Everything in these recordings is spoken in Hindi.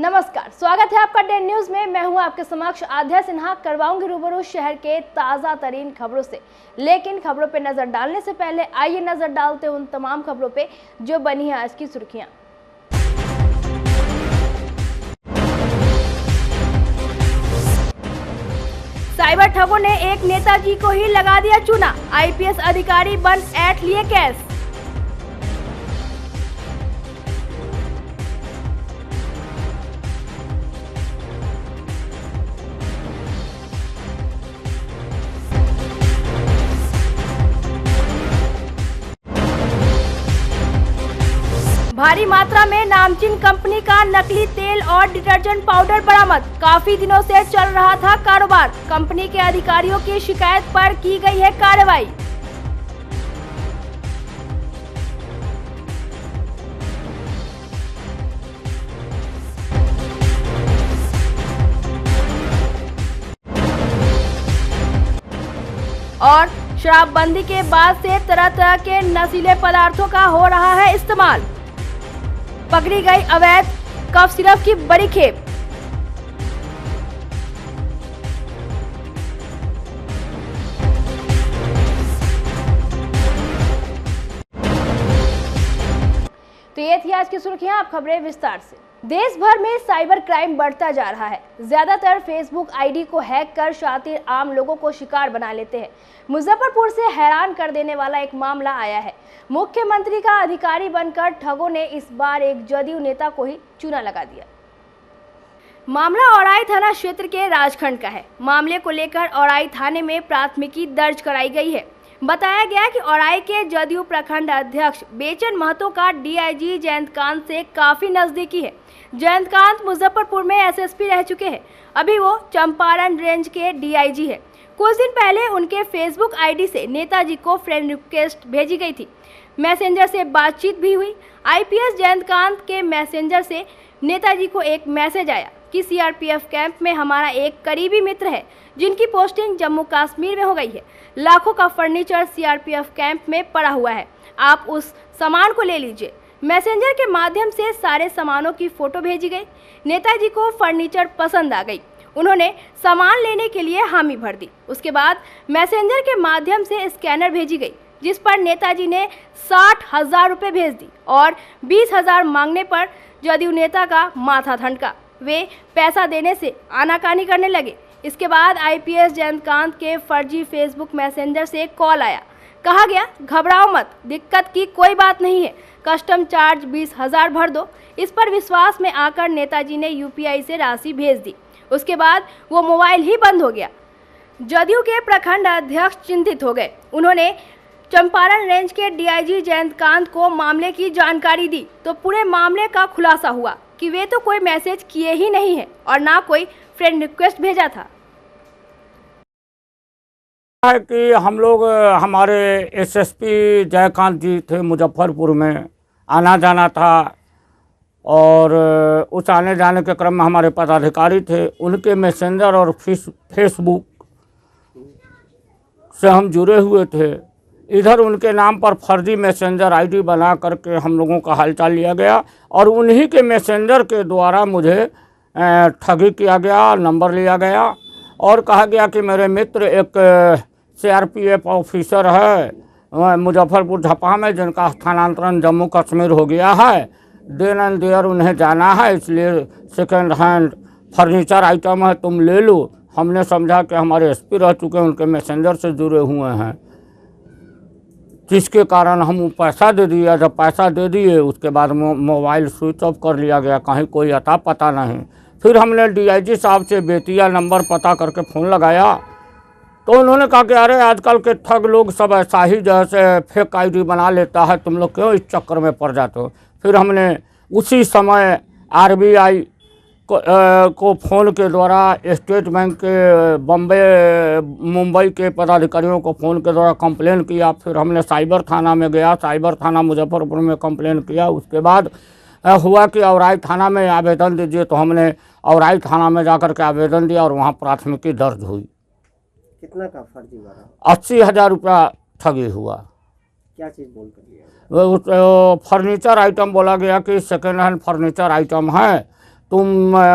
नमस्कार, स्वागत है आपका डेन न्यूज में। मैं हूं आपके समक्ष आध्या सिन्हा। करवाऊंगी रूबरू शहर के ताजा तरीन खबरों से। लेकिन खबरों पे नजर डालने से पहले आइए नजर डालते हैं उन तमाम खबरों पे जो बनी है आज की सुर्खियां। साइबर ठगों ने एक नेताजी को ही लगा दिया चूना। आईपीएस अधिकारी बन ऐठ लिए कैश। भारी मात्रा में नामचीन कंपनी का नकली तेल और डिटर्जेंट पाउडर बरामद। काफी दिनों से चल रहा था कारोबार। कंपनी के अधिकारियों की शिकायत पर की गई है कार्रवाई। और शराबबंदी के बाद से तरह तरह के नशीले पदार्थों का हो रहा है इस्तेमाल। पकड़ी गई अवैध कफ सिरप की बड़ी खेप। तो ये थी आज की सुर्खियां। अब खबरें विस्तार से। देश भर में साइबर क्राइम बढ़ता जा रहा है। ज्यादातर फेसबुक आईडी को हैक कर शातिर आम लोगों को शिकार बना लेते हैं। मुजफ्फरपुर से हैरान कर देने वाला एक मामला आया है। मुख्यमंत्री का अधिकारी बनकर ठगों ने इस बार एक जदयू नेता को ही चूना लगा दिया। मामला औराई थाना क्षेत्र के राजखंड का है। मामले को लेकर औराई थाने में प्राथमिकी दर्ज कराई गई है। बताया गया कि औराई के जदयू प्रखंड अध्यक्ष बेचन महतो का डीआईजी जयंतकांत से काफी नजदीकी है। जयंतकांत मुजफ्फरपुर में एसएसपी रह चुके हैं। अभी वो चंपारण रेंज के डीआईजी है। कुछ दिन पहले उनके फेसबुक आईडी से नेताजी को फ्रेंड रिक्वेस्ट भेजी गई थी। मैसेंजर से बातचीत भी हुई। आईपीएस जयंतकांत के मैसेंजर से नेताजी को एक मैसेज आया कि सीआरपीएफ कैंप में हमारा एक करीबी मित्र है जिनकी पोस्टिंग जम्मू कश्मीर में हो गई है। लाखों का फर्नीचर सीआरपीएफ कैंप में पड़ा हुआ है, आप उस सामान को ले लीजिए। मैसेंजर के माध्यम से सारे सामानों की फोटो भेजी गई। नेताजी को फर्नीचर पसंद आ गई। उन्होंने सामान लेने के लिए हामी भर दी। उसके बाद मैसेंजर के माध्यम से स्कैनर भेजी गई जिस पर नेताजी ने 60,000 रुपये भेज दी और 20,000 मांगने पर जदयू नेता का माथा ठनका। वे पैसा देने से आनाकानी करने लगे। इसके बाद आईपीएस जयंतकांत के फर्जी फेसबुक मैसेंजर से कॉल आया। कहा गया घबराओ मत, दिक्कत की कोई बात नहीं है, कस्टम चार्ज 20,000 भर दो। इस पर विश्वास में आकर नेताजी ने यूपीआई से राशि भेज दी। उसके बाद वो मोबाइल ही बंद हो गया। जदयू के प्रखंड अध्यक्ष चिंतित हो गए। उन्होंने चंपारण रेंज के डीआईजी जयंतकांत को मामले की जानकारी दी तो पूरे मामले का खुलासा हुआ कि वे तो कोई मैसेज किए ही नहीं है और ना कोई फ्रेंड रिक्वेस्ट भेजा था। है कि हम लोग हमारे एसएसपी जयकांत जी थे, मुजफ्फरपुर में आना जाना था और उस आने जाने के क्रम में हमारे पदाधिकारी थे, उनके मैसेंजर और फेसबुक से हम जुड़े हुए थे। इधर उनके नाम पर फर्जी मैसेंजर आईडी बना करके हम लोगों का हालचाल लिया गया और उन्हीं के मैसेंजर के द्वारा मुझे ठगी किया गया, नंबर लिया गया और कहा गया कि मेरे मित्र एक सीआरपीएफ ऑफिसर है मुजफ्फरपुर झपा में, जिनका स्थानांतरण जम्मू कश्मीर हो गया है, देन एंड देयर उन्हें जाना है, इसलिए सेकेंड हैंड फर्नीचर आइटम है, तुम ले लो। हमने समझा कि हमारे एसपी रह चुके हैं, उनके मैसेंजर से जुड़े हुए हैं, जिसके कारण हम पैसा दे दिया। जब पैसा दे दिए उसके बाद मोबाइल स्विच ऑफ कर लिया गया, कहीं कोई अता पता नहीं। फिर हमने डीआईजी साहब से बेतिया नंबर पता करके फ़ोन लगाया तो उन्होंने कहा कि अरे आजकल के ठग लोग सब ऐसा ही जैसे फेक आईडी बना लेता है, तुम लोग क्यों इस चक्कर में पड़ जाते हो। फिर हमने उसी समय आरबीआई को फ़ोन के द्वारा स्टेट बैंक के मुंबई के पदाधिकारियों को फ़ोन के द्वारा कंप्लेन किया। फिर हमने साइबर थाना में गया, साइबर थाना मुजफ्फरपुर में कंप्लेन किया। उसके बाद हुआ कि औराई थाना में आवेदन दीजिए, तो हमने औराई थाना में जाकर के आवेदन दिया और वहाँ प्राथमिकी दर्ज हुई। कितना का फर्जी भरा? 80,000 रुपया ठगी हुआ। क्या चीज़ बोल कर लिया? फर्नीचर आइटम बोला गया कि सेकेंड हैंड फर्नीचर आइटम है, तुम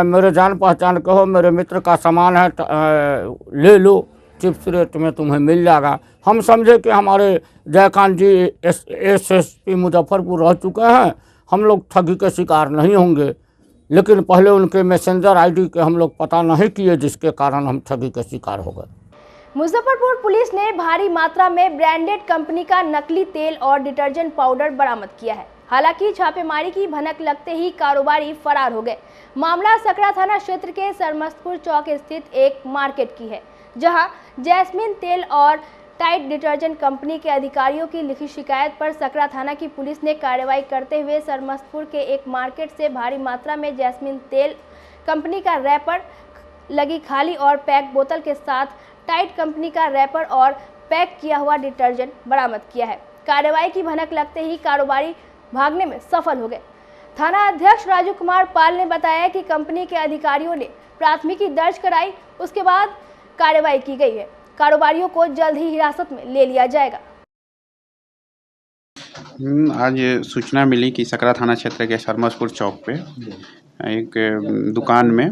मेरे जान पहचान के हो, मेरे मित्र का सामान है, ले लो, चिप्स रेट में तुम्हें मिल जाएगा। हम समझे कि हमारे जयकांत जी एसएसपी मुजफ्फरपुर रह चुके हैं, हम लोग ठगी के शिकार नहीं होंगे। लेकिन पहले उनके मैसेंजर आईडी के हम लोग पता नहीं किए, जिसके कारण हम ठगी के शिकार हो गए। मुजफ्फरपुर पुलिस ने भारी मात्रा में ब्रांडेड कंपनी का नकली तेल और डिटर्जेंट पाउडर बरामद किया है। हालांकि छापेमारी की भनक लगते ही कारोबारी फरार हो गए। मामला सकरा थाना क्षेत्र के सरमस्तपुर चौक स्थित एक मार्केट की है, जहां जैस्मिन तेल और टाइड डिटर्जेंट कंपनी के अधिकारियों की लिखित शिकायत पर सकरा थाना की पुलिस ने कार्रवाई करते हुए सरमस्तपुर के एक मार्केट से भारी मात्रा में जैस्मिन तेल कंपनी का रैपर लगी खाली और पैक बोतल के साथ टाइड कंपनी का रैपर और पैक किया हुआ डिटर्जेंट बरामद किया है। कार्रवाई की भनक लगते ही कारोबारी भागने में सफल हो गए। थाना अध्यक्ष राजू कुमार पाल ने बताया कि कंपनी के अधिकारियों ने प्राथमिकी दर्ज कराई, उसके बाद कार्रवाई की गई है। कारोबारियों को जल्द ही हिरासत में ले लिया जाएगा। आज सूचना मिली कि सकरा थाना क्षेत्र के सरमस्तपुर चौक पे एक दुकान में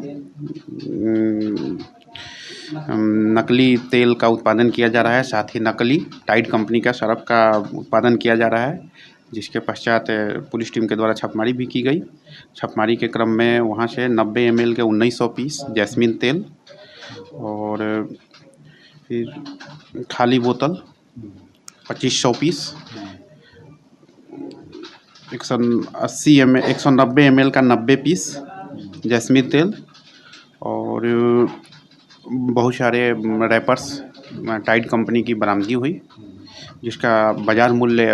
नकली तेल का उत्पादन किया जा रहा है, साथ ही नकली टाइड कंपनी का सरफ का उत्पादन किया जा रहा है, जिसके पश्चात पुलिस टीम के द्वारा छापेमारी भी की गई। छापेमारी के क्रम में वहां से 90 ml के 1900 पीस जैस्मिन तेल और फिर खाली बोतल 2500 पीस, 190 ml का 90 पीस जैस्मिन तेल और बहुत सारे रैपर्स टाइड कंपनी की बरामदगी हुई, जिसका बाज़ार मूल्य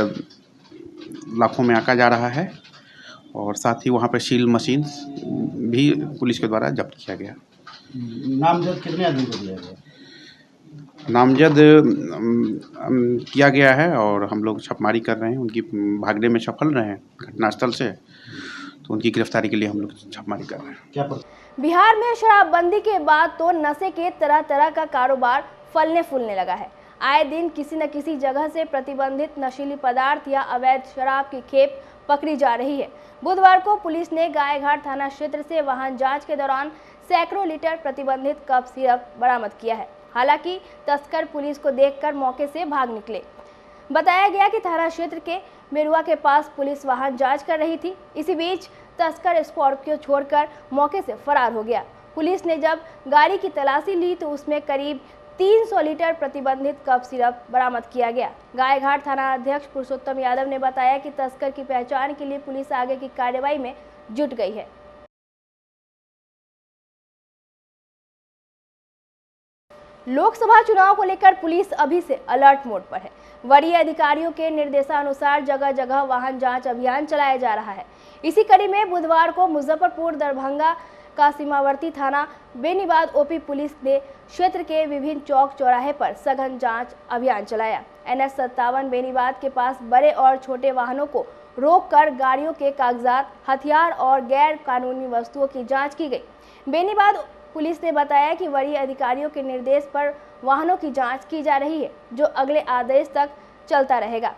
लाखों में आंका जा रहा है। और साथ ही वहाँ पर सील मशीन भी पुलिस के द्वारा जब्त किया गया। नामजद कितने आदमी को दिया गया? नामजद किया गया है और हम लोग छापेमारी कर रहे हैं। उनकी भागने में सफल रहे हैं घटनास्थल से, तो उनकी गिरफ्तारी के लिए हम लोग छापेमारी कर रहे हैं। बिहार में शराबबंदी के बाद तो नशे के तरह तरह का कारोबार फलने फूलने लगा है। आए दिन किसी न किसी जगह से प्रतिबंधित नशीली पदार्थ या अवैध शराब की खेप पकड़ी जा रही है। बुधवार को पुलिस ने गायघाट थाना क्षेत्र से वाहन जांच के दौरान सैकड़ों लीटर प्रतिबंधित कप सिरप बरामद किया है। हालांकि तस्कर पुलिस को देखकर मौके से भाग निकले। बताया गया कि थाना क्षेत्र के मेरुआ के पास पुलिस वाहन जांच कर रही थी। इसी बीच तस्कर स्कॉर्पियो छोड़कर मौके से फरार हो गया। पुलिस ने जब गाड़ी की तलाशी ली तो उसमें करीब 300 लीटर प्रतिबंधित कप सिरप बरामद किया गया। गायघाट थाना अध्यक्ष पुरुषोत्तम यादव ने बताया कि तस्कर की पहचान के लिए पुलिस आगे की कार्रवाई में जुट गई है। लोकसभा चुनाव को लेकर पुलिस अभी से अलर्ट मोड पर है। वरीय अधिकारियों के निर्देशानुसार जगह जगह वाहन जांच अभियान चलाया जा रहा है। इसी कड़ी में बुधवार को मुजफ्फरपुर दरभंगा का सीमावर्ती थाना बेनीबाद ओपी पुलिस ने क्षेत्र के विभिन्न चौक चौराहे पर सघन जांच अभियान चलाया। NH 57 बेनीबाद के पास बड़े और छोटे वाहनों को रोककर गाड़ियों के कागजात, हथियार और गैर कानूनी वस्तुओं की जांच की गई। बेनीबाद पुलिस ने बताया कि वरीय अधिकारियों के निर्देश पर वाहनों की जांच की जा रही है, जो अगले आदेश तक चलता रहेगा।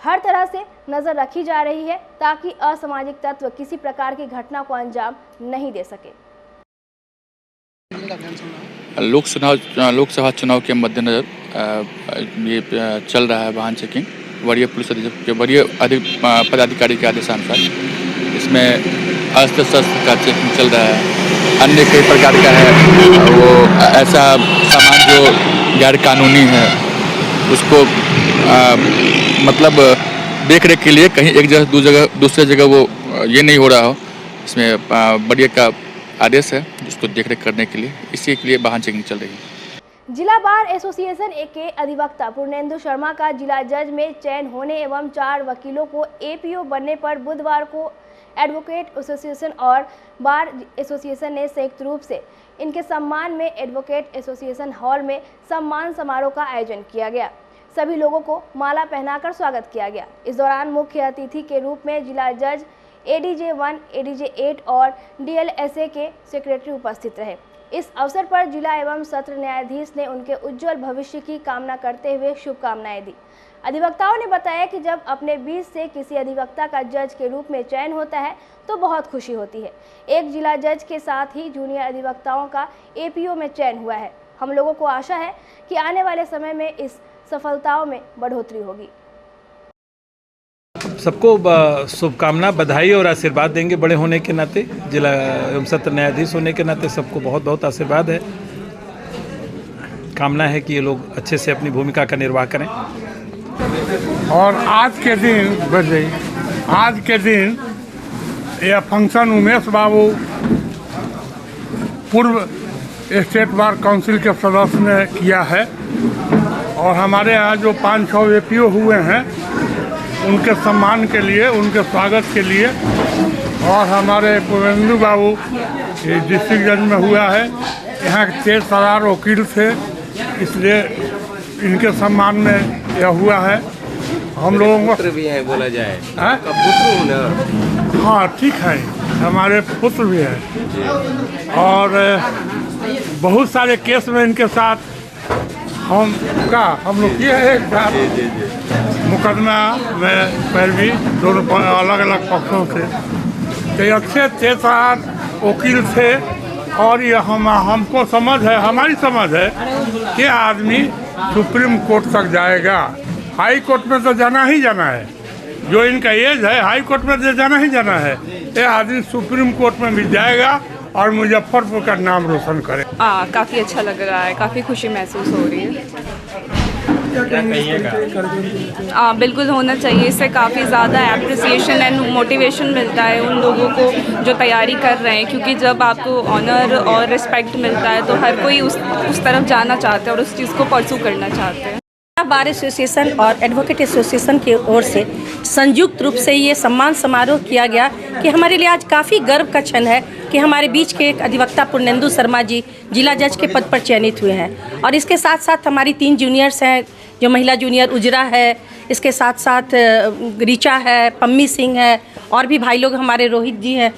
हर तरह से नजर रखी जा रही है ताकि असामाजिक तत्व किसी प्रकार की घटना को अंजाम नहीं दे सके। लोकसभा चुनाव के मद्देनजर ये चल रहा है वाहन चेकिंग। वरीय पुलिस अधीक्षक के वरीय पदाधिकारी के आदेशानुसार इसमें अस्त्र शस्त्र का चेकिंग चल रहा है। अन्य कई प्रकार का है वो ऐसा सामान जो गैर कानूनी है उसको मतलब देख रेख के लिए कहीं एक जगह दूसरे जगह वो ये नहीं हो रहा हो, इसमें वरीय का आदेश है जिसको देख रेख करने के लिए, इसी के लिए वाहन चेकिंग चल रही है। जिला बार एसोसिएशन के अधिवक्ता पूर्णेंदु शर्मा का जिला जज में चयन होने एवं 4 वकीलों को APO बनने पर बुधवार को एडवोकेट एसोसिएशन और बार एसोसिएशन ने संयुक्त रूप से इनके सम्मान में एडवोकेट एसोसिएशन हॉल में सम्मान समारोह का आयोजन किया गया। सभी लोगों को माला पहनाकर स्वागत किया गया। इस दौरान मुख्य अतिथि के रूप में जिला जज ADJ 1, ADJ 8 और DLSA के सेक्रेटरी उपस्थित रहे। इस अवसर पर जिला एवं सत्र न्यायाधीश ने उनके उज्जवल भविष्य की कामना करते हुए शुभकामनाएं दी। अधिवक्ताओं ने बताया कि जब अपने बीच से किसी अधिवक्ता का जज के रूप में चयन होता है तो बहुत खुशी होती है। एक जिला जज के साथ ही जूनियर अधिवक्ताओं का एपीओ में चयन हुआ है। हम लोगों को आशा है कि आने वाले समय में इस सफलताओं में बढ़ोतरी होगी। सबको शुभकामना, बधाई और आशीर्वाद देंगे। बड़े होने के नाते, जिला एवं सत्र न्यायाधीश होने के नाते सबको बहुत बहुत आशीर्वाद है। कामना है कि ये लोग अच्छे से अपनी भूमिका का निर्वाह करें। और आज के दिन यह फंक्शन उमेश बाबू पूर्व स्टेट बार काउंसिल के सदस्य ने किया है और हमारे यहाँ जो 5-6 एपीओ हुए हैं उनके सम्मान के लिए, उनके स्वागत के लिए, और हमारे पूर्वेंदु बाबू डिस्ट्रिक्ट जज में हुआ है। यहाँ के तेज तर्रार वकील थे, इसलिए इनके सम्मान में यह हुआ है। हम लोगों को पुत्र भी है, बोला जाए पुत्र हूँ ना। हाँ ठीक है, हमारे पुत्र भी है और बहुत सारे केस में इनके साथ हम लोग किए हैं एक साथ मुकदमा में पैरवी, दोनों अलग अलग पक्षों से। तो अच्छे तेज वकील थे और ये हमको समझ है, हमारी समझ है कि आदमी सुप्रीम कोर्ट तक जाएगा। हाई कोर्ट में तो जाना ही जाना है, जो इनका एज है हाई कोर्ट में तो जाना ही जाना है। ये आदमी सुप्रीम कोर्ट में भी जाएगा और मुजफ्फरपुर का नाम रोशन करे। काफ़ी अच्छा लग रहा है, काफ़ी खुशी महसूस हो रही है। बिल्कुल होना चाहिए, इससे काफ़ी ज़्यादा एप्रिसिएशन एंड मोटिवेशन मिलता है उन लोगों को जो तैयारी कर रहे हैं, क्योंकि जब आपको ऑनर और रिस्पेक्ट मिलता है तो हर कोई उस तरफ जाना चाहता है और उस चीज़ को परसू करना चाहते हैं। बार एसोसिएशन और एडवोकेट एसोसिएशन की ओर से संयुक्त रूप से ये सम्मान समारोह किया गया कि हमारे लिए आज काफ़ी गर्व का क्षण है कि हमारे बीच के एक अधिवक्ता पूर्णेंदु शर्मा जी जिला जज के पद पर चयनित हुए हैं। और इसके साथ साथ हमारी 3 जूनियर्स हैं, जो महिला जूनियर उजरा है, इसके साथ साथ रीचा है, पम्मी सिंह है, और भी भाई लोग हमारे रोहित जी हैं,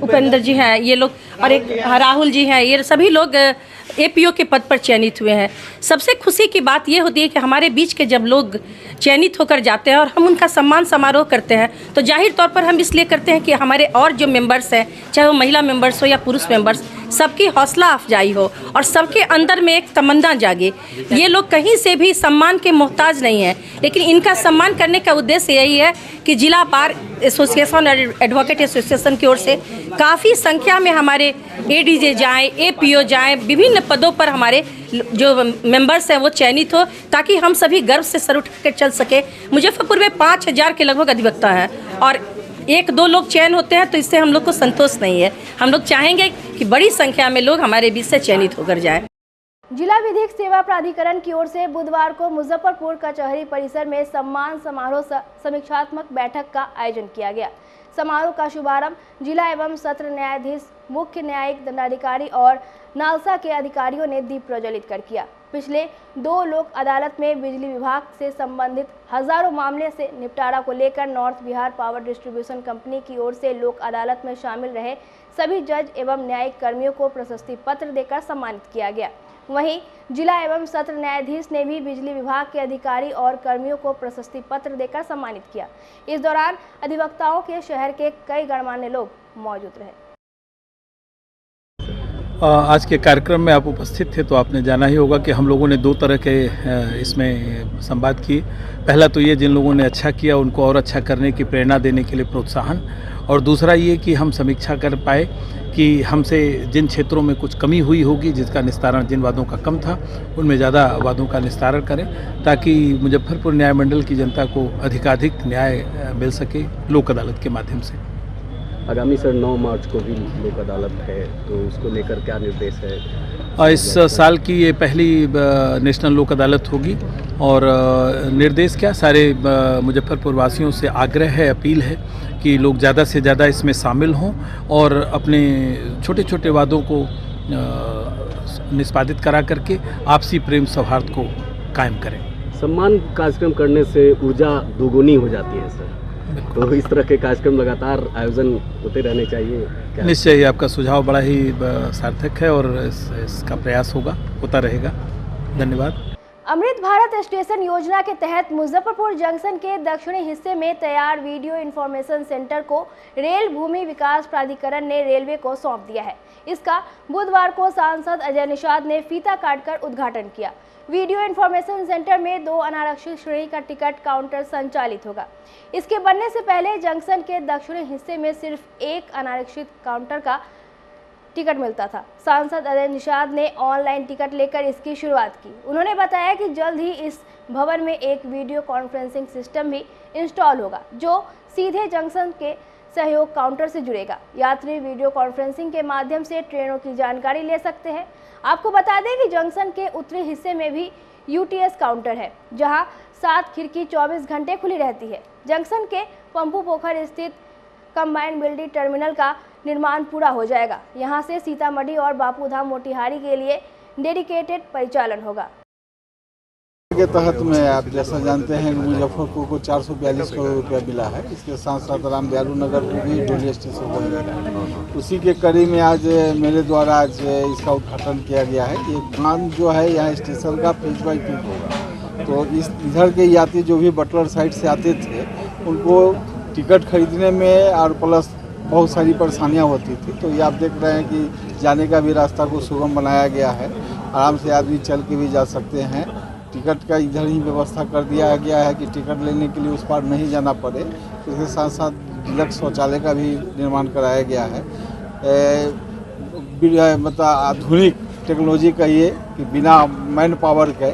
उपेंद्र जी हैं, ये लोग, और एक राहुल जी हैं। ये सभी लोग एपीओ के पद पर चयनित हुए हैं। सबसे खुशी की बात ये होती है कि हमारे बीच के जब लोग चयनित होकर जाते हैं और हम उनका सम्मान समारोह करते हैं तो जाहिर तौर पर हम इसलिए करते हैं कि हमारे और जो मेंबर्स हैं, चाहे वो महिला मेंबर्स हो या पुरुष मेंबर्स, सबकी हौसला अफजाई हो और सबके अंदर में एक तमन्ना जागे। ये लोग कहीं से भी सम्मान के मोहताज नहीं हैं, लेकिन इनका सम्मान करने का उद्देश्य यही है कि जिला बार एसोसिएशन और एडवोकेट एसोसिएशन की ओर से काफ़ी संख्या में हमारे एडीजे जाएँ, एपीओ जाएँ, विभिन्न पदों पर हमारे जो मेंबर्स हैं वो चयनित हो, ताकि हम सभी गर्व से सर उठ कर चल सके। मुजफ्फरपुर में 5000 के लगभग अधिवक्ता हैं और 1-2 लोग चयन होते हैं, तो इससे हम लोग को संतोष नहीं है। हम लोग चाहेंगे कि बड़ी संख्या में लोग हमारे बीच से चयनित होकर जाएं। जिला विधिक सेवा प्राधिकरण की ओर से बुधवार को मुजफ्फरपुर कचहरी परिसर में सम्मान समारोह समीक्षात्मक बैठक का आयोजन किया गया। समारोह का शुभारंभ जिला एवं सत्र न्यायाधीश, मुख्य न्यायिक दंडाधिकारी और नालसा के अधिकारियों ने दीप प्रज्वलित कर किया। पिछले 2 लोक अदालत में बिजली विभाग से संबंधित हजारों मामले से निपटारा को लेकर north Bihar power distribution company की ओर से लोक अदालत में शामिल रहे सभी जज एवं न्यायिक कर्मियों को प्रशस्ति पत्र देकर सम्मानित किया गया। वहीं जिला एवं सत्र न्यायाधीश ने भी बिजली विभाग के अधिकारी और कर्मियों को प्रशस्ति पत्र देकर सम्मानित किया। इस दौरान अधिवक्ताओं के शहर के कई गणमान्य लोग मौजूद रहे। आज के कार्यक्रम में आप उपस्थित थे तो आपने जाना ही होगा कि हम लोगों ने 2 तरह के इसमें संवाद किए। पहला तो ये, जिन लोगों ने अच्छा किया उनको और अच्छा करने की प्रेरणा देने के लिए प्रोत्साहन, और दूसरा ये कि हम समीक्षा कर पाए कि हमसे जिन क्षेत्रों में कुछ कमी हुई होगी, जिसका निस्तारण जिन वादों का कम था उनमें ज़्यादा वादों का निस्तारण करें, ताकि मुजफ्फरपुर न्याय मंडल की जनता को अधिकाधिक न्याय मिल सके लोक अदालत के माध्यम से। आगामी सर 9 मार्च को भी लोक अदालत है, तो उसको लेकर क्या निर्देश है? इस साल की ये पहली नेशनल लोक अदालत होगी और निर्देश क्या, सारे मुजफ्फरपुर वासियों से आग्रह है, अपील है कि लोग ज़्यादा से ज़्यादा इसमें शामिल हों और अपने छोटे छोटे वादों को निष्पादित करा करके आपसी प्रेम सौहार्द को कायम करें। सम्मान कार्यक्रम करने से ऊर्जा दोगुनी हो जाती है सर। तो इस तरह के कार्यक्रम लगातार आयोजन होते रहने चाहिए क्या? निश्चय ही आपका सुझाव बड़ा ही सार्थक है और इसका प्रयास होता रहेगा। धन्यवाद। अमृत भारत स्टेशन योजना के तहत मुजफ्फरपुर जंक्शन के दक्षिणी हिस्से में तैयार वीडियो इंफॉर्मेशन सेंटर को रेल भूमि विकास प्राधिकरण ने रेलवे को सौंप दिया है। इसका बुधवार को सांसद अजय निषाद ने फीता काटकर उद्घाटन किया। वीडियो इंफॉर्मेशन सेंटर में 2 अनारक्षित श्रेणी का टिकट काउंटर संचालित होगा। इसके बनने से पहले जंक्शन के दक्षिणी हिस्से में सिर्फ 1 अनारक्षित काउंटर का टिकट मिलता था। सांसद अजय निषाद ने ऑनलाइन टिकट लेकर इसकी शुरुआत की। उन्होंने बताया कि जल्द ही इस भवन में एक वीडियो कॉन्फ्रेंसिंग सिस्टम भी इंस्टॉल होगा जो सीधे जंक्शन के सहयोग काउंटर से जुड़ेगा। यात्री वीडियो कॉन्फ्रेंसिंग के माध्यम से ट्रेनों की जानकारी ले सकते हैं। आपको बता दें कि जंक्शन के उत्तरी हिस्से में भी यूटीएस काउंटर है जहां 7 खिड़की 24 घंटे खुली रहती है। जंक्शन के पंपू पोखर स्थित कंबाइंड बिल्डिंग टर्मिनल का निर्माण पूरा हो जाएगा। यहां से सीतामढ़ी और बापूधाम मोतिहारी के लिए डेडिकेटेड परिचालन होगा। के तहत में आप जैसा जानते हैं मुजफ्फरपुर को 442 करोड़ रुपया मिला है। इसके साथ साथ राम दयालु नगर को भी रेलवे स्टेशन को मिला है। उसी के कड़ी में आज मेरे द्वारा आज इसका उद्घाटन किया गया है। ये काम जो है यहाँ स्टेशन का फेज बाई फेज होगा। तो इधर के यात्री जो भी बटलर साइड से आते थे उनको टिकट खरीदने में और प्लस बहुत सारी परेशानियाँ होती थी। तो ये आप देख रहे हैं कि जाने का भी रास्ता को सुगम बनाया गया है। आराम से आदमी चल के भी जा सकते हैं। टिकट का इधर ही व्यवस्था कर दिया गया है कि टिकट लेने के लिए उस पार नहीं जाना पड़े। इसके साथ साथ डिलक्स शौचालय का भी निर्माण कराया गया है। मतलब आधुनिक टेक्नोलॉजी का ये कि बिना मैन पावर के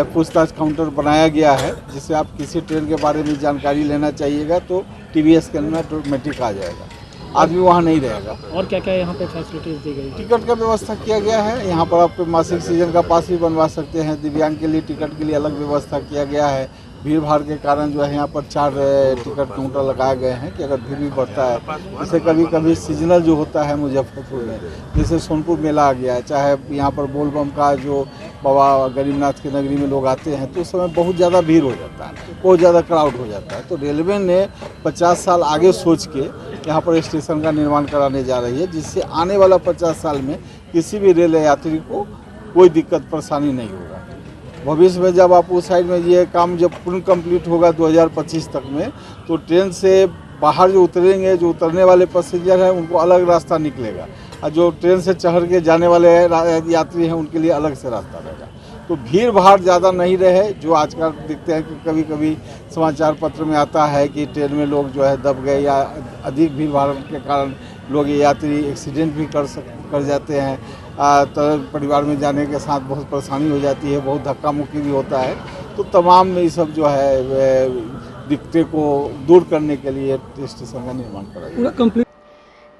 पूछताछ काउंटर बनाया गया है, जिससे आप किसी ट्रेन के बारे में जानकारी लेना चाहिएगा तो TVS के अंदर ऑटोमेटिक आ जाएगा, आदमी वहाँ नहीं रहेगा। और क्या क्या यहाँ पे फैसिलिटीज दी गई? टिकट का व्यवस्था किया गया है। यहाँ पर आप मासिक सीजन का पास भी बनवा सकते हैं। दिव्यांग के लिए टिकट के लिए अलग व्यवस्था किया गया है। भीड़ भाड़ के कारण जो है यहाँ पर 4 टिकट काउंटर लगाए गए हैं कि अगर भीड़ भी बढ़ता है, जैसे कभी कभी सीजनल जो होता है मुजफ्फरपुर में, जैसे सोनपुर मेला आ गया है, चाहे यहाँ पर बोलबम का जो बाबा गरीबनाथ की नगरी में लोग आते हैं तो उस समय बहुत ज़्यादा भीड़ हो जाता है, बहुत ज़्यादा क्राउड हो जाता है। तो रेलवे ने 50 साल आगे सोच के यहाँ पर स्टेशन का निर्माण कराने जा रही है, जिससे आने वाला 50 साल में किसी भी रेल यात्री को कोई दिक्कत परेशानी नहीं होगा। भविष्य में जब आप उस साइड में ये काम जब पूर्ण कंप्लीट होगा 2025 तक में, तो ट्रेन से बाहर जो उतरेंगे, जो उतरने वाले पैसेंजर हैं उनको अलग रास्ता निकलेगा और जो ट्रेन से चढ़ के जाने वाले यात्री हैं उनके लिए अलग से रास्ता रहेगा। तो भीड़ भाड़ ज़्यादा नहीं रहे। जो आजकल देखते हैं कि कभी कभी समाचार पत्र में आता है कि ट्रेन में लोग जो है दब गए या अधिक भीड़ भाड़ के कारण लोग यात्री एक्सीडेंट भी कर जाते हैं। तो परिवार में जाने के साथ बहुत परेशानी हो जाती है, बहुत धक्का मुक्की भी होता है। तो तमाम ये सब जो है दिक्कतें को दूर करने के लिए स्टेशन का निर्माण करा गया।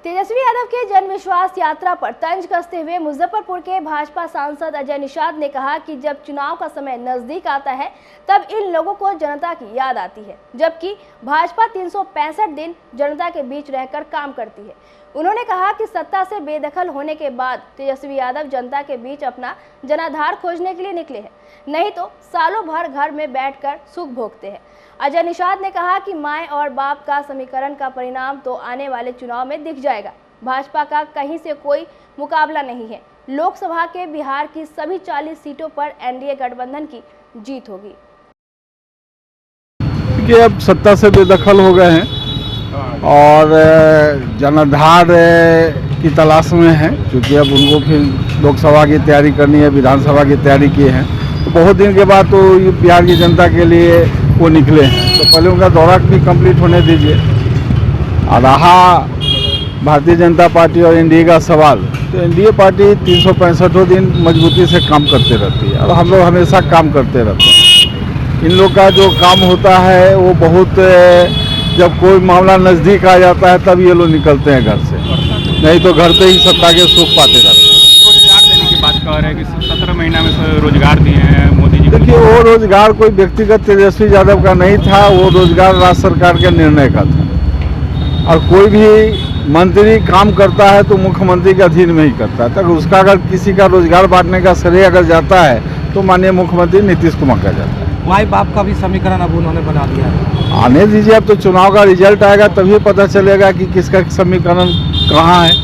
तेजस्वी यादव के जन विश्वास यात्रा पर तंज कसते हुए मुजफ्फरपुर के भाजपा सांसद अजय निषाद ने कहा कि जब चुनाव का समय नजदीक आता है तब इन लोगों को जनता की याद आती है, जबकि भाजपा 365 दिन जनता के बीच रहकर काम करती है। उन्होंने कहा कि सत्ता से बेदखल होने के बाद तेजस्वी यादव जनता के बीच अपना जनाधार खोजने के लिए निकले हैं, नहीं तो सालों भर घर में बैठकर सुख भोगते हैं। अजय निषाद ने कहा कि माए और बाप का समीकरण का परिणाम तो आने वाले चुनाव में दिख जाएगा। भाजपा का कहीं से कोई मुकाबला नहीं है। लोकसभा के बिहार की सभी 40 सीटों पर एनडीए गठबंधन की जीत होगी। कि अब सत्ता से बेदखल हो गए हैं और जनाधार की तलाश में हैं, क्योंकि अब उनको फिर लोकसभा की तैयारी करनी है, विधानसभा की तैयारी की है। तो बहुत दिन के बाद तो बिहार की जनता के लिए वो निकले हैं। तो पहले उनका दौरा भी कंप्लीट होने दीजिए। और रहा भारतीय जनता पार्टी और एनडीए का सवाल, तो एनडीए पार्टी 365 दिन मजबूती से काम करते रहती है और हम लोग हमेशा काम करते रहते हैं। इन लोग का जो काम होता है वो बहुत, जब कोई मामला नज़दीक आ जाता है तब ये लोग निकलते हैं घर से, नहीं तो घर पे ही सत्ता के सुख पाते रहते हैं। रोजगार देने की बात कर रहे हैं कि 17 महीना में रोजगार दिए हैं मोदी जी। देखिए, वो रोजगार कोई व्यक्तिगत तेजस्वी यादव का नहीं था, वो रोजगार राज्य सरकार के निर्णय का था। और कोई भी मंत्री काम करता है तो मुख्यमंत्री के अधीन में ही करता है। तक उसका अगर किसी का रोजगार बांटने का श्रेय अगर जाता है तो माननीय मुख्यमंत्री नीतीश कुमार का जाता है। माई बाप का भी समीकरण अब उन्होंने बना दिया है। आने दीजिए, अब तो चुनाव का रिजल्ट आएगा तभी पता चलेगा कि किसका समीकरण कहाँ है।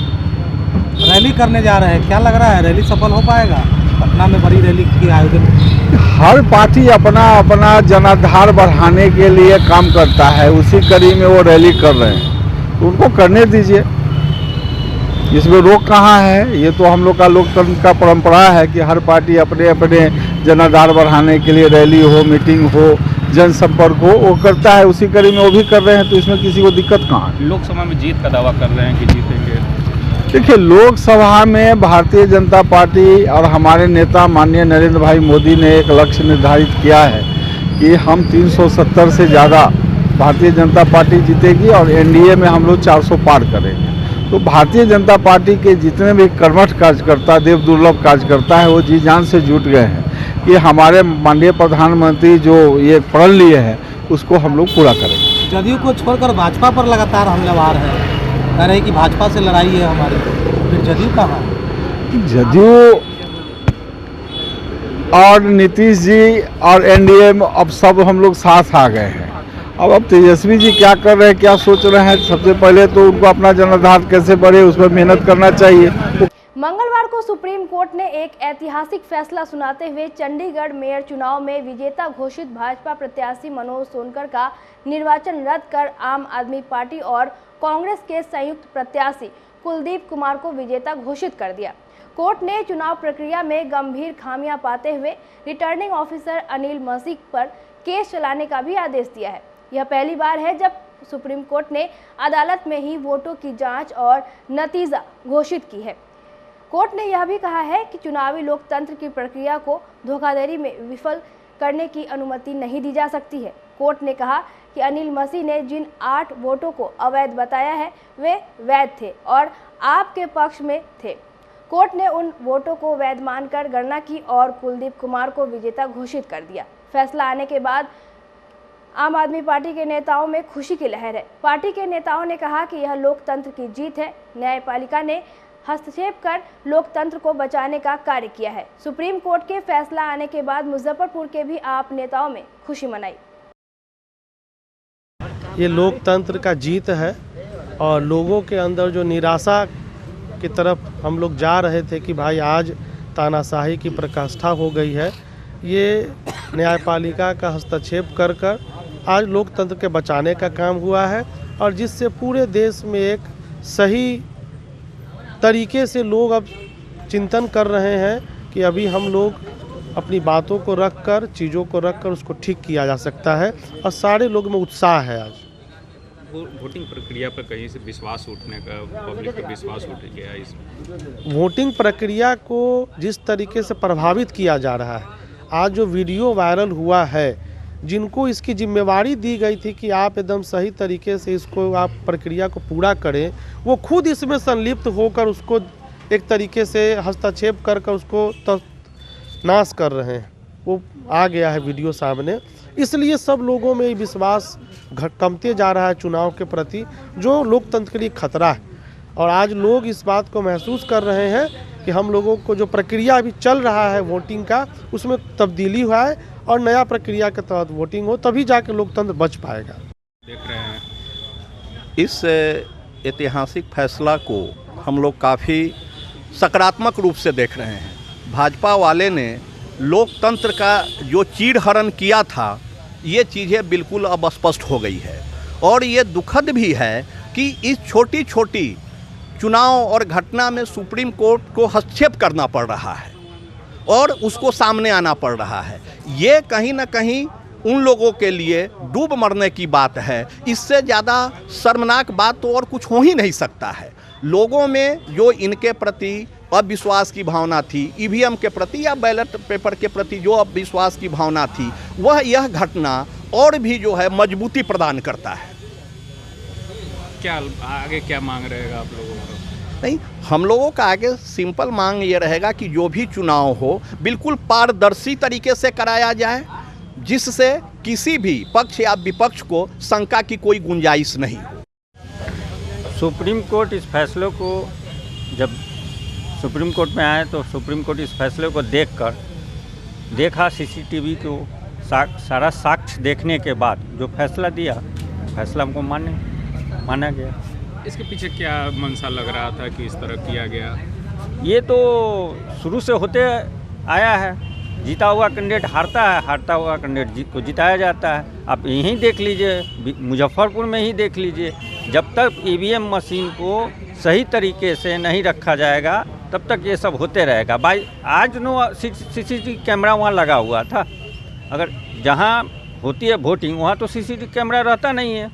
रैली करने जा रहे हैं, क्या लग रहा है रैली सफल हो पाएगा? पटना में बड़ी रैली की आयोजन। हर पार्टी अपना अपना जनाधार बढ़ाने के लिए काम करता है, उसी कड़ी में वो रैली कर रहे हैं, तो उनको करने दीजिए, इसमें रोक कहाँ है। ये तो हम लोग का लोकतंत्र का परंपरा है कि हर पार्टी अपने अपने जनाधार बढ़ाने के लिए रैली हो, मीटिंग हो, जनसंपर्क हो, वो करता है, उसी कड़ी में वो भी कर रहे हैं, तो इसमें किसी को दिक्कत कहाँ है। लोकसभा में जीत का दावा कर रहे हैं कि जीतेंगे। देखिए, लोकसभा में भारतीय जनता पार्टी और हमारे नेता माननीय नरेंद्र भाई मोदी ने एक लक्ष्य निर्धारित किया है कि हम 370 से ज़्यादा भारतीय जनता पार्टी जीतेगी और एनडीए में हम लोग 400 पार करेंगे। तो भारतीय जनता पार्टी के जितने भी कर्मठ कार्यकर्ता, देव दुर्लभ कार्यकर्ता है, वो जी जान से जुट गए हैं कि हमारे माननीय प्रधानमंत्री जो ये प्रण लिए हैं उसको हम लोग पूरा करेंगे। जदयू को छोड़कर भाजपा पर लगातार हमलावर है, कह रहे हैं कि भाजपा से लड़ाई है हमारी, फिर जदयू कहाँ? जदयू और नीतीश जी और एनडीए में अब सब हम लोग साथ आ गए हैं। अब तेजस्वी जी क्या कर रहे हैं, क्या सोच रहे हैं, सबसे पहले तो उनको अपना जनाधार कैसे बढ़े उस पर मेहनत करना चाहिए। मंगलवार को सुप्रीम कोर्ट ने एक ऐतिहासिक फैसला सुनाते हुए चंडीगढ़ मेयर चुनाव में विजेता घोषित भाजपा प्रत्याशी मनोज सोनकर का निर्वाचन रद्द कर आम आदमी पार्टी और कांग्रेस के संयुक्त प्रत्याशी कुलदीप कुमार को विजेता घोषित कर दिया। कोर्ट ने चुनाव प्रक्रिया में गंभीर खामियां पाते हुए रिटर्निंग ऑफिसर अनिल मसीह पर केस चलाने का भी आदेश दिया है। यह पहली बार है जब सुप्रीम कोर्ट ने अदालत में ही वोटों की जांच और नतीजा घोषित की है। कोर्ट ने यह भी कहा है कि चुनावी लोकतंत्र की प्रक्रिया को धोखाधड़ी में विफल करने की अनुमति नहीं दी जा सकती है। कोर्ट ने कहा कि अनिल मसीह ने जिन 8 वोटों को अवैध बताया है वे वैध थे और आपके पक्ष में थे। कोर्ट ने उन वोटों को वैध मानकर गणना की और कुलदीप कुमार को विजेता घोषित कर दिया। फैसला आने के बाद आम आदमी पार्टी के नेताओं में खुशी की लहर है। पार्टी के नेताओं ने कहा कि यह लोकतंत्र की जीत है। न्यायपालिका ने हस्तक्षेप कर लोकतंत्र को बचाने का कार्य किया है। सुप्रीम कोर्ट के फैसला आने के बाद मुजफ्फरपुर के भी आप नेताओं में खुशी मनाई। ये लोकतंत्र का जीत है और लोगों के अंदर जो निराशा की तरफ हम लोग जा रहे थे कि भाई आज तानाशाही की प्रकाष्ठा हो गई है, ये न्यायपालिका का हस्तक्षेप कर आज लोकतंत्र के बचाने का काम हुआ है और जिससे पूरे देश में एक सही तरीके से लोग अब चिंतन कर रहे हैं कि अभी हम लोग अपनी बातों को रखकर, चीज़ों को रखकर उसको ठीक किया जा सकता है और सारे लोग में उत्साह है। आज वोटिंग प्रक्रिया पर कहीं से विश्वास उठने का, पब्लिक का विश्वास उठ गया है इसमें। वोटिंग प्रक्रिया को जिस तरीके से प्रभावित किया जा रहा है, आज जो वीडियो वायरल हुआ है, जिनको इसकी जिम्मेवारी दी गई थी कि आप एकदम सही तरीके से इसको आप प्रक्रिया को पूरा करें, वो खुद इसमें संलिप्त होकर उसको एक तरीके से हस्तक्षेप कर उसको नाश कर रहे हैं। वो आ गया है वीडियो सामने, इसलिए सब लोगों में विश्वास कमते जा रहा है चुनाव के प्रति, जो लोकतंत्र के लिए खतरा है। और आज लोग इस बात को महसूस कर रहे हैं कि हम लोगों को जो प्रक्रिया अभी चल रहा है वोटिंग का, उसमें तब्दीली हुआ है और नया प्रक्रिया के तहत वोटिंग हो, तभी जाके लोकतंत्र बच पाएगा। देख रहे हैं इस ऐतिहासिक फैसला को हम लोग काफ़ी सकारात्मक रूप से देख रहे हैं। भाजपा वाले ने लोकतंत्र का जो चीरहरण किया था, ये चीज़ें बिल्कुल अब स्पष्ट हो गई है और ये दुखद भी है कि इस छोटी छोटी चुनाव और घटना में सुप्रीम कोर्ट को हस्तक्षेप करना पड़ रहा है और उसको सामने आना पड़ रहा है। ये कहीं ना कहीं उन लोगों के लिए डूब मरने की बात है। इससे ज़्यादा शर्मनाक बात तो और कुछ हो ही नहीं सकता है। लोगों में जो इनके प्रति अविश्वास की भावना थी, ईवीएम के प्रति या बैलेट पेपर के प्रति जो अविश्वास की भावना थी, वह यह घटना और भी जो है मजबूती प्रदान करता है। क्या आगे क्या मांग रहेगा आप लोगों का? नहीं, हम लोगों का आगे सिंपल मांग ये रहेगा कि जो भी चुनाव हो बिल्कुल पारदर्शी तरीके से कराया जाए, जिससे किसी भी पक्ष या विपक्ष को शंका की कोई गुंजाइश नहीं हो। सुप्रीम कोर्ट इस फैसले को जब सुप्रीम कोर्ट में आए तो सुप्रीम कोर्ट इस फैसले को देखकर देखा सीसीटीवी को सारा साक्ष्य देखने के बाद जो फैसला दिया, फैसला हमको माना गया। इसके पीछे क्या मंशा लग रहा था कि इस तरह किया गया? ये तो शुरू से होते आया है, जीता हुआ कैंडिडेट हारता है, हारता हुआ कैंडिडेट को जिताया जाता है। आप यहीं देख लीजिए, मुजफ्फरपुर में ही देख लीजिए, जब तक ईवीएम मशीन को सही तरीके से नहीं रखा जाएगा तब तक ये सब होते रहेगा। भाई आज नो सीसीटीवी कैमरा वहाँ लगा हुआ था, अगर जहाँ होती है वोटिंग वहाँ तो सीसीटीवी कैमरा रहता नहीं है।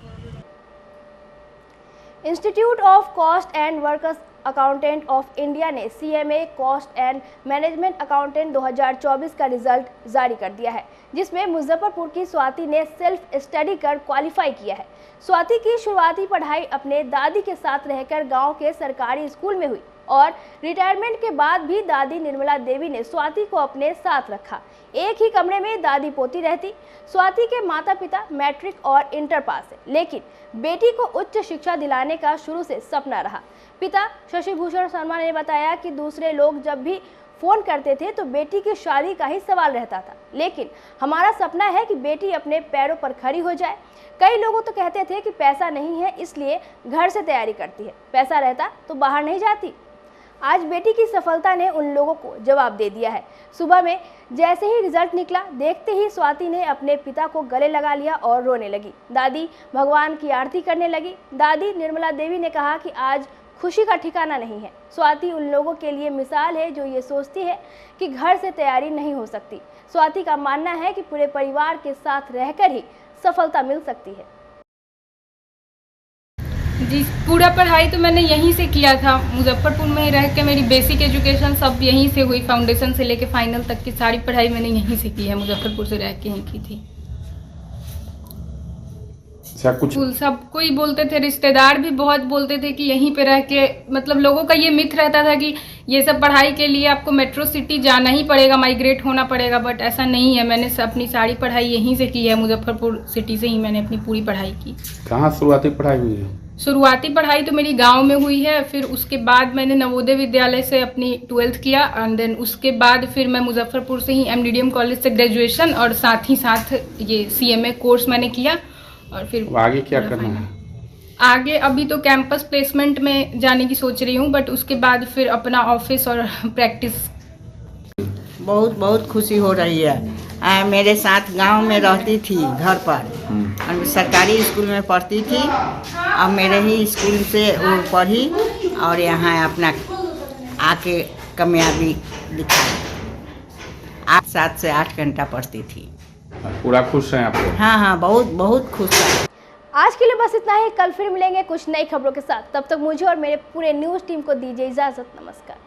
Institute of cost and workers accountant of India ने CMA cost and management accountant 2024 का रिजल्ट जारी कर दिया है, जिसमें मुजफ्फरपुर की स्वाति ने सेल्फ स्टडी कर क्वालिफाई किया है। स्वाति की शुरुआती पढ़ाई अपने दादी के साथ रहकर गांव के सरकारी स्कूल में हुई और रिटायरमेंट के बाद भी दादी निर्मला देवी ने स्वाति को अपने साथ रखा। एक ही कमरे में दादी पोती रहती। स्वाति के माता पिता मैट्रिक और इंटर पास है, लेकिन बेटी को उच्च शिक्षा दिलाने का शुरू से सपना रहा। पिता शशि भूषण शर्मा ने बताया कि दूसरे लोग जब भी फ़ोन करते थे तो बेटी की शादी का ही सवाल रहता था, लेकिन हमारा सपना है कि बेटी अपने पैरों पर खड़ी हो जाए। कई लोगों तो कहते थे कि पैसा नहीं है इसलिए घर से तैयारी करती है, पैसा रहता तो बाहर नहीं जाती। आज बेटी की सफलता ने उन लोगों को जवाब दे दिया है। सुबह में जैसे ही रिजल्ट निकला, देखते ही स्वाति ने अपने पिता को गले लगा लिया और रोने लगी। दादी भगवान की आरती करने लगी। दादी निर्मला देवी ने कहा कि आज खुशी का ठिकाना नहीं है। स्वाति उन लोगों के लिए मिसाल है जो ये सोचती है कि घर से तैयारी नहीं हो सकती। स्वाति का मानना है कि पूरे परिवार के साथ रहकर ही सफलता मिल सकती है। जी, पूरा पढ़ाई तो मैंने यहीं से किया था, मुजफ्फरपुर में ही रह के मेरी बेसिक एजुकेशन सब यहीं से हुई। फाउंडेशन से लेके फाइनल तक की सारी पढ़ाई मैंने यहीं से की है, मुजफ्फरपुर से रह के ही की थी। कुछ सब कोई बोलते थे, रिश्तेदार भी बहुत बोलते थे कि यहीं पे रह के, मतलब लोगों का ये मिथ रहता था कि ये सब पढ़ाई के लिए आपको मेट्रो सिटी जाना ही पड़ेगा, माइग्रेट होना पड़ेगा, बट ऐसा नहीं है। मैंने अपनी सारी पढ़ाई यहीं से की है, मुजफ्फरपुर सिटी से ही मैंने अपनी पूरी पढ़ाई की। कहाँ शुरुआती पढ़ाई हुई है? शुरुआती पढ़ाई तो मेरी गांव में हुई है, फिर उसके बाद मैंने नवोदय विद्यालय से अपनी 12th किया एंड देन उसके बाद फिर मैं मुजफ्फरपुर से ही MDDM कॉलेज से ग्रेजुएशन और साथ ही साथ ये CMA कोर्स मैंने किया। और फिर आगे क्या करना है? आगे अभी तो कैंपस प्लेसमेंट में जाने की सोच रही हूँ, बट उसके बाद फिर अपना ऑफिस और प्रैक्टिस। बहुत खुशी हो रही है। मेरे साथ गांव में रहती थी घर पर, और सरकारी स्कूल में पढ़ती थी। अब मेरे ही स्कूल से वो पढ़ी और यहाँ अपना आके कामयाबी दिखाई। 7 से 8 घंटा पढ़ती थी। पूरा खुश हैं आप? हाँ, बहुत खुश है। आज के लिए बस इतना ही। कल फिर मिलेंगे कुछ नई खबरों के साथ। तब तक मुझे और मेरे पूरे न्यूज़ टीम को दीजिए इजाज़त। नमस्कार।